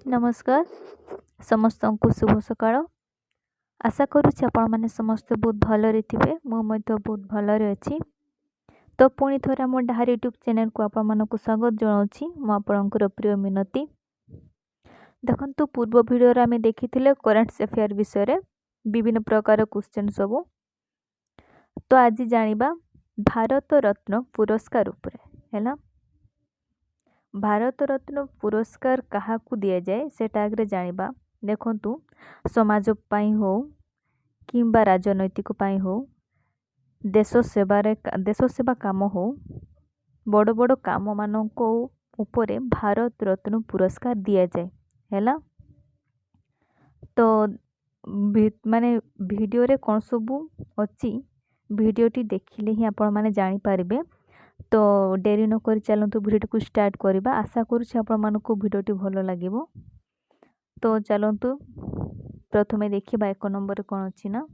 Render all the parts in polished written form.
नमस्कार समस्त को शुभ सकाळ। आशा करुच्ची आपण मैंने समस्ते बहुत भलरे थे। मुझे बहुत भलरे अच्छी। तो पुणी थोड़ा आम डाहार यूट्यूब चैनल को आपण मानक स्वागत जनाऊँगी। मुझर प्रिय मिनती देखु पूर्व वीडियो आम देखी करेन्ट्स अफेयर विषय विभिन्न प्रकार क्वेश्चन सब। तो आज जानिबा भारत रत्न पुरस्कार उपरे है। भारत रत्न पुरस्कार क्या दि जाए सेटा आगे जानिबा। देखंतु समाज पाई हो किंबा राजनैतिक पाई हो देश सेवा काम हो बड़ बड़ काम मानक उपरे भारत रत्न पुरस्कार दि जाए है। तो माने वीडियो रे कौन सब अच्छी वीडियोटी देखिले ही आपण माने जानी पारिबे। तो डेरी न कर चलतु वीडियो को स्टार्ट करवा। आशा करुच्ची आपण मानक वीडियोटी भल लगे। तो चलतु प्रथमे देखा एक नंबर कौन अच्छी ना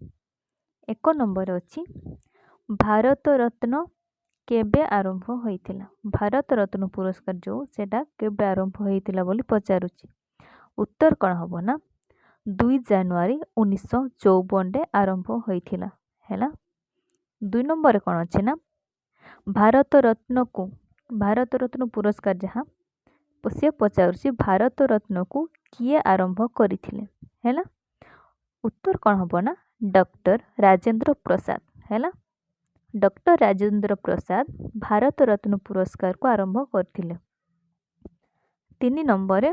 एक नंबर अच्छी भारत रत्न केबे आरंभ होइतिला। भारत रत्न पुरस्कार जो सेटा केबे आरंभ होइतिला बोली पचारुची। उत्तर कौन हम ना 2 जानुआरी 1954 रे आरंभ होइतिला हैला। 2 नंबर कौन अच्छे ना भारत रत्न पुरस्कार जहाँ से पचारुची भारत रत्न को किए आरंभ करथिले हैला। उत्तर कौन हम ना डॉक्टर राजेंद्र प्रसाद हैला। डॉक्टर राजेंद्र प्रसाद भारत रत्न पुरस्कार को आरंभ करथिले। 3 नंबर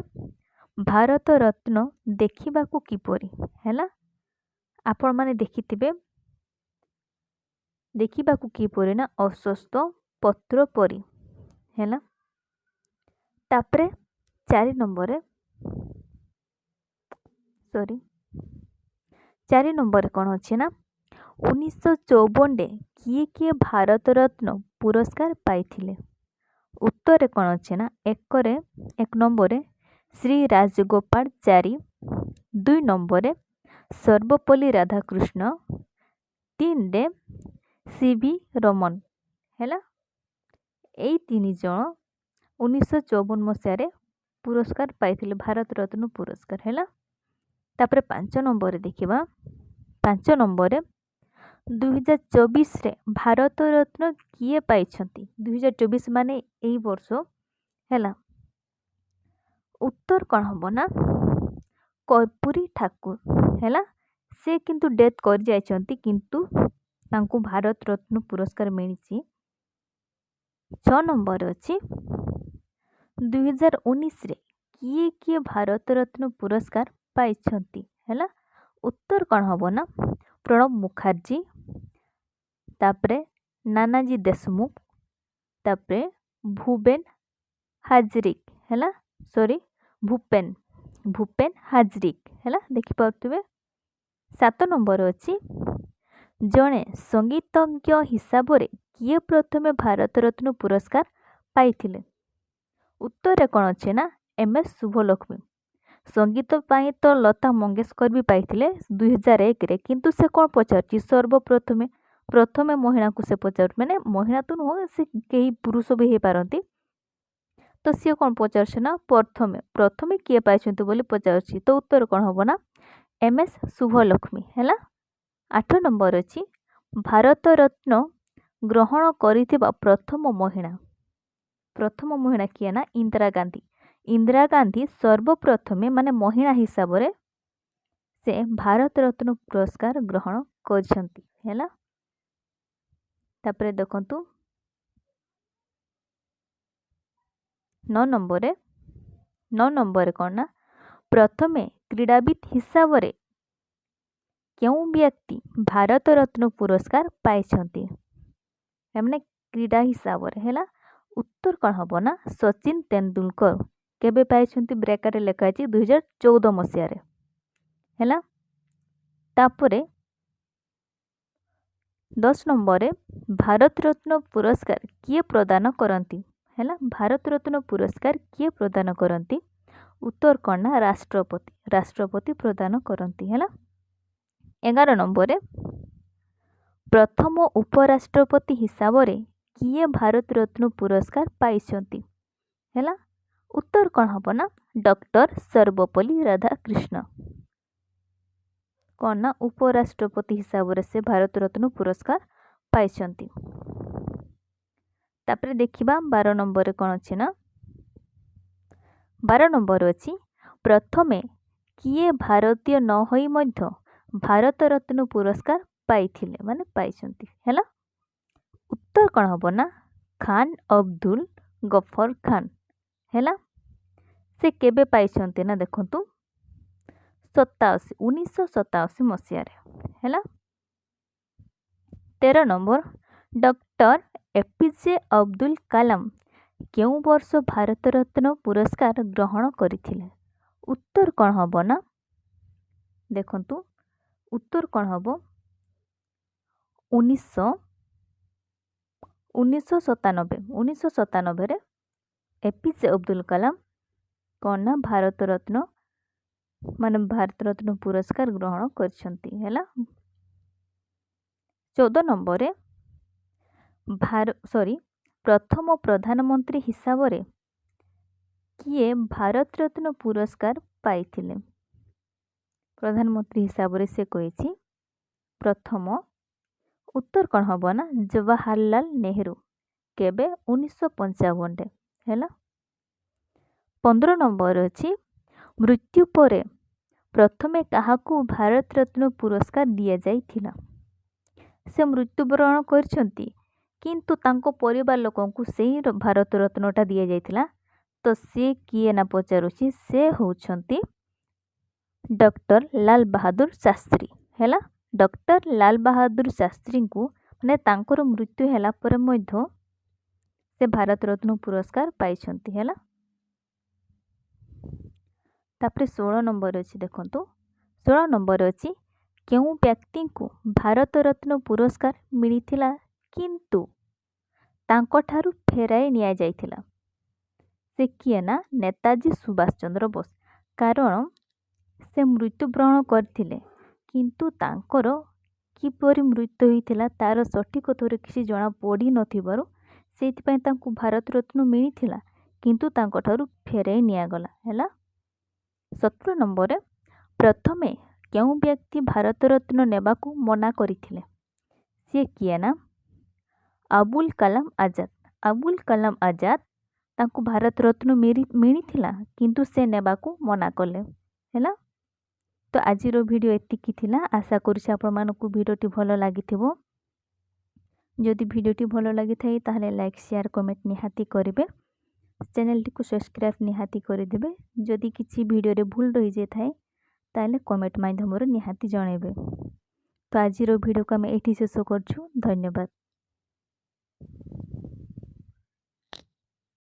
भारत रत्न देखा किपरि हैला। आपण माने देखिथिबे देखा किपरि ना अस्वस्थ पत्र परी हैला। तापरे 4 नंबर कौन अच्छे ना 1954 रे किए किए भारत रत्न पुरस्कार पाइथिले। उत्तर कौन अच्छे ना एक नंबर श्री राजगोपालाचारी 2 नंबर सर्वपल्ली राधाकृष्ण 3 रे सीवी रमन हैला। यही 3 जन 1954 मसीह पुरस्कार पाइथिले भारत रत्न पुरस्कार हैला। तापर 5 नंबर देखिबा 5 नंबर 2024 रे भारत रत्न किए पाइछंती 2024 माने एई वर्ष हैला। उत्तर कौन हम ना कर्पूरी ठाकुर हैला। से किंतु डेथ कर जाइछंती किंतु तांको भारत रत्न पुरस्कार मिली। 6 नंबर अच्छी 2019 रे किए किए भारत रत्न पुरस्कार पाइछंती हैला। उत्तर कौन हम ना प्रणब मुखर्जी तापरे नानाजी देशमुख तापरे भूपेन हाजरिक हैला। सॉरी भूपेन हाजरिक हैला देखि पाउतबे। 7 नंबर अच्छी जड़े संगीतज्ञ हिसाब रे किए प्रथमे भारत रत्न पुरस्कार पाइथिले। उत्तर कौन अच्छे ना MS शुभलक्ष्मी। संगीत पाई तो लता मंगेशकर भी पाइथिले 2001 रे किंतु से कौन पचारची प्रथमे महिला को से पचार माने महिला तो नुह से कई पुरुष भी हो पारती। तो सी कौन पचार ना प्रथमे किए पाइछंती बोली पचारची। तो उत्तर कौन हम ना MS शुभलक्ष्मी हैला। 8 नंबर अच्छी भारत रत्न ग्रहण करिथिबा प्रथम महिला किए ना इंदिरा गांधी। इंदिरा गांधी सर्वप्रथमे माने महिला हिसाब रे से भारत रत्न पुरस्कार ग्रहण करछंती हैला। तापरे देखंतु 9 नंबर कौन ना प्रथमे क्रीड़ाविद हिसाब रे क्यों व्यक्ति भारत रत्न पुरस्कार पाइछंती माने क्रीडा हिसाब रे हैला। उत्तर कौन हम ना सचिन तेंदुलकर केबे पाइछंती ब्रेकेट लिखा है 2014 मसीह रे हैला। तापरे 10 नंबर भारत रत्न पुरस्कार किए प्रदान करती हैला। भारत रत्न पुरस्कार किए प्रदान करती। उत्तर कौन ना राष्ट्रपति प्रदान करती हैला। 11 नंबर प्रथम उपराष्ट्रपति हिसाब रे किए भारत रत्न पुरस्कार पाइछंती हैला। उत्तर कौन हम ना ଡକ୍ଟର ସର୍ବପଲ୍ଲୀ ରାଧାକ୍ରିଷ୍ଣ। କ'ଣ ନା ଉପରାଷ୍ଟ୍ରପତି ହିସାବରେ ସେ ଭାରତ ରତ୍ନ ପୁରସ୍କାର ପାଇଛନ୍ତି। ତାପରେ ଦେଖିବା 12 ନମ୍ବରରେ କ'ଣ ଅଛି ନା 12 ନମ୍ବର ଅଛି ପ୍ରଥମେ କିଏ ଭାରତୀୟ ନ ହୋଇ ମଧ୍ୟ ଭାରତ ରତ୍ନ ପୁରସ୍କାର ପାଇଥିଲେ ମାନେ ପାଇଛନ୍ତି ହେଲା। ଉତ୍ତର କ'ଣ ହେବ ନା ଖାନ ଅବଦୁଲ ଗଫର ଖାନ ହେଲା। ସେ କେବେ ପାଇଛନ୍ତି ନା ଦେଖନ୍ତୁ 1987 ମସିହାରେ ହେଲା। 13 number doctor APJ Abdul Kalam କେଉଁ ବର୍ଷ ଭାରତ ରତ୍ନ ପୁରସ୍କାର ଗ୍ରହଣ କରିଥିଲେ? ଉତ୍ତର କ'ଣ ହେବ ନା ଦେଖନ୍ତୁ ଉତ୍ତର କ'ଣ ହେବ 1997ରେ ଏପିଜେ ଅବଦୁଲ କାଲାମ କ'ଣ ନା ଭାରତ ରତ୍ନ ପୁରସ୍କାର ଗ୍ରହଣ କରିଛନ୍ତି ହେଲା। 14 ନମ୍ବରରେ ପ୍ରଥମ ପ୍ରଧାନମନ୍ତ୍ରୀ ହିସାବରେ କିଏ ଭାରତ ରତ୍ନ ପୁରସ୍କାର ପାଇଥିଲେ? ପ୍ରଧାନମନ୍ତ୍ରୀ ହିସାବରେ ସେ କହିଛି ପ୍ରଥମ ଉତ୍ତର କ'ଣ ହେବ ନା ଜବାହରଲାଲ ନେହେରୁ କେବେ 1955ରେ ହେଲା। 15 ନମ୍ବର ଅଛି ମୃତ୍ୟୁ ପରେ ପ୍ରଥମେ କାହାକୁ ଭାରତ ରତ୍ନ ପୁରସ୍କାର ଦିଆଯାଇଥିଲା? ସେ ମୃତ୍ୟୁବରଣ କରିଛନ୍ତି କିନ୍ତୁ ତାଙ୍କ ପରିବାର ଲୋକଙ୍କୁ ସେହି ଭାରତ ରତ୍ନଟା ଦିଆଯାଇଥିଲା। ତ ସେ କିଏ ନା ପଚାରୁଛି ସେ ହେଉଛନ୍ତି ଡକ୍ଟର ଲାଲ ବାହାଦୁର ଶାସ୍ତ୍ରୀ ହେଲା। ଡକ୍ଟର ଲାଲ ବାହାଦୁର ଶାସ୍ତ୍ରୀଙ୍କୁ ମାନେ ତାଙ୍କର ମୃତ୍ୟୁ ହେଲା ପରେ ମଧ୍ୟ ସେ ଭାରତ ରତ୍ନ ପୁରସ୍କାର ପାଇଛନ୍ତି ହେଲା। ତାପରେ 16 ନମ୍ବର ଅଛି ଦେଖନ୍ତୁ 16 ନମ୍ବର ଅଛି କେଉଁ ବ୍ୟକ୍ତିଙ୍କୁ ଭାରତ ରତ୍ନ ପୁରସ୍କାର ମିଳିଥିଲା କିନ୍ତୁ ତାଙ୍କଠାରୁ ଫେରାଇ ନିଆଯାଇଥିଲା? ସେ କିଏ ନା ନେତାଜୀ ସୁଭାଷ ଚନ୍ଦ୍ର ବୋଷ। କାରଣ ସେ ମୃତ୍ୟୁବରଣ କରିଥିଲେ କିନ୍ତୁ ତାଙ୍କର କିପରି ମୃତ୍ୟୁ ହୋଇଥିଲା ତାର ସଠିକ ତଥ୍ୟ କିଛି ଜଣା ପଡ଼ିନଥିବାରୁ ସେଇଥିପାଇଁ ତାଙ୍କୁ ଭାରତ ରତ୍ନ ମିଳିଥିଲା କିନ୍ତୁ ତାଙ୍କଠାରୁ ଫେରାଇ ନିଆଗଲା ହେଲା। 17 ନମ୍ବରରେ ପ୍ରଥମେ କେଉଁ ବ୍ୟକ୍ତି ଭାରତ ରତ୍ନ ନେବାକୁ ମନା କରିଥିଲେ? ସିଏ କିଏ ନା ଆବୁଲ କାଲାମ ଆଜାଦ। ଆବୁଲ କାଲାମ ଆଜାଦ ତାଙ୍କୁ ଭାରତ ରତ୍ନ ମିଳିଥିଲା କିନ୍ତୁ ସେ ନେବାକୁ ମନା କଲେ ହେଲା। ତ ଆଜିର ଭିଡ଼ିଓ ଏତିକି ଥିଲା। ଆଶା କରୁଛି ଆପଣମାନଙ୍କୁ ଭିଡ଼ିଓଟି ଭଲ ଲାଗିଥିବ। ଯଦି ଭିଡ଼ିଓଟି ଭଲ ଲାଗିଥାଏ ତାହେଲେ ଲାଇକ୍ ସେୟାର କମେଣ୍ଟ ନିହାତି କରିବେ। ଚ୍ୟାନେଲଟିକୁ ସବସ୍କ୍ରାଇବ୍ ନିହାତି କରିଦେବେ। ଯଦି କିଛି ଭିଡ଼ିଓରେ ଭୁଲ ରହିଯାଇଥାଏ ତାହେଲେ କମେଣ୍ଟ ମାଧ୍ୟମରେ ନିହାତି ଜଣାଇବେ। ତ ଆଜିର ଭିଡ଼ିଓକୁ ଆମେ ଏଇଠି ଶେଷ କରୁଛୁ। ଧନ୍ୟବାଦ।